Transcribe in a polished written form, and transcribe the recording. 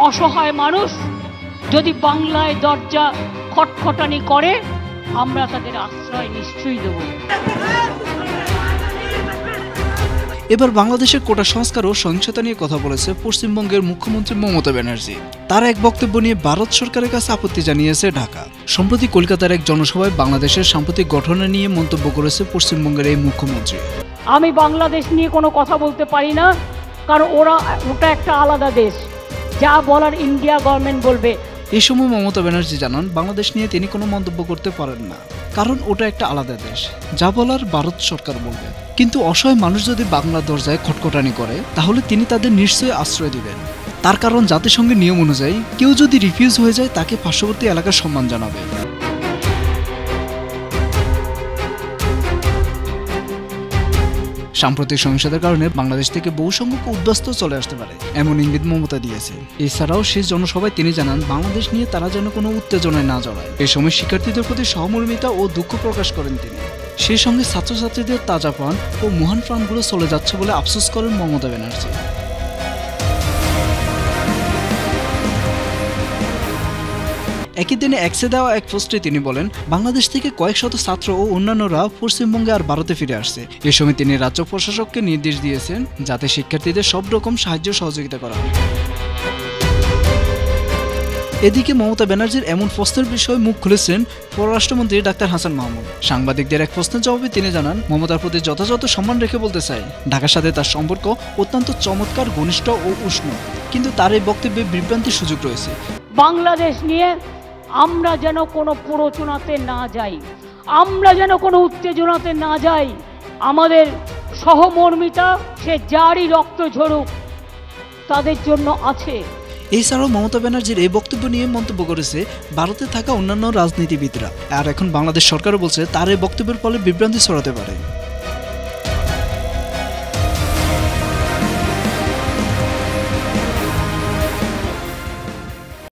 অসহায় মানুষ যদি বাংলায় দরজা খটখটানি করে আমরা তাদের আশ্রয় নিশ্চয়ই দেব। এবার বাংলাদেশের কোটা সংস্কার ও সহিংসতা নিয়ে কথা বলেছে পশ্চিমবঙ্গের মুখ্যমন্ত্রী মমতা ব্যানার্জি। তার এক বক্তব্য নিয়ে ভারত সরকারের কাছে আপত্তি জানিয়েছে ঢাকা। সম্প্রতি কলকাতার এক জনসভায় বাংলাদেশের সাম্প্রতিক গঠনে নিয়ে মন্তব্য করেছে পশ্চিমবঙ্গের এই মুখ্যমন্ত্রী। আমি বাংলাদেশ নিয়ে কোনো কথা বলতে পারি না, কারণ ওটা একটা আলাদা দেশ, যা বলার ইন্ডিয়া গভর্নমেন্ট বলবে। এই সময় মমতা ব্যানার্জি জানান বাংলাদেশ নিয়ে তিনি কোনো মন্তব্য করতে পারেন না, কারণ ওটা একটা আলাদা দেশ, যা বলার ভারত সরকার বলবে। কিন্তু অসহায় মানুষ যদি বাংলা দরজায় খটখটানি করে তাহলে তিনি তাদের নিশ্চয়ই আশ্রয় দিবেন। তার কারণ জাতিসংঘের নিয়ম অনুযায়ী কেউ যদি রিফিউজ হয়ে যায় তাকে পার্শ্ববর্তী এলাকার সম্মান জানাবে। সাম্প্রতিক সহিংসতার কারণে বাংলাদেশ থেকে বহু সংখ্যক উদ্বাস্তু চলে আসতে পারে, এমন ইঙ্গিত মমতা দিয়েছে। এছাড়াও শেষ জনসভায় তিনি জানান বাংলাদেশ নিয়ে তারা যেন কোনো উত্তেজনায় না জড়ায়। এ সময় শিক্ষার্থীদের প্রতি সহমর্মিতা ও দুঃখ প্রকাশ করেন তিনি। সেই সঙ্গে ছাত্রছাত্রীদের তাজা প্রাণ ও মহান প্রাণগুলো চলে যাচ্ছে বলে আফসোস করেন মমতা ব্যানার্জি। একই দিনে এক্সে দেওয়া এক পোস্টে তিনি বলেন বাংলাদেশ থেকে কয়েক শত ছাত্র ও অন্যান্যরা পশ্চিমবঙ্গে আর ভারতে ফিরে আসছে। এ সময় তিনি রাজ্য প্রশাসককে নির্দেশ দিয়েছেন যাতে শিক্ষার্থীদের সব রকম সাহায্য সহযোগিতা করা হয়। এদিকে মমতা ব্যানার্জির এমন প্রশ্নের বিষয়ে মুখ খুলেছেন পররাষ্ট্রমন্ত্রী ডাক্তার হাসান মাহমুদ। সাংবাদিকদের এক প্রশ্নের জবাবে তিনি জানান মমতার প্রতি যথাযথ সম্মান রেখে বলতে চাই ঢাকার সাথে তার সম্পর্ক অত্যন্ত চমৎকার, ঘনিষ্ঠ ও উষ্ণ, কিন্তু তার এই বক্তব্যে বিভ্রান্তির সুযোগ রয়েছে। বাংলাদেশ নিয়ে আমরা যেন কোনো প্ররোচনাতে না যাই, আমরা যেন কোনো উত্তেজনাতে না যাই। আমাদের সহমর্মিতা সে যারই রক্ত ঝরুক তাদের জন্য আছে। এছাড়াও মমতা ব্যানার্জির এই বক্তব্য নিয়ে মন্তব্য করেছে ভারতে থাকা অন্যান্য রাজনীতিবিদরা। আর এখন বাংলাদেশ সরকারও বলছে তার এই বক্তব্যের ফলে বিভ্রান্তি ছড়াতে পারে।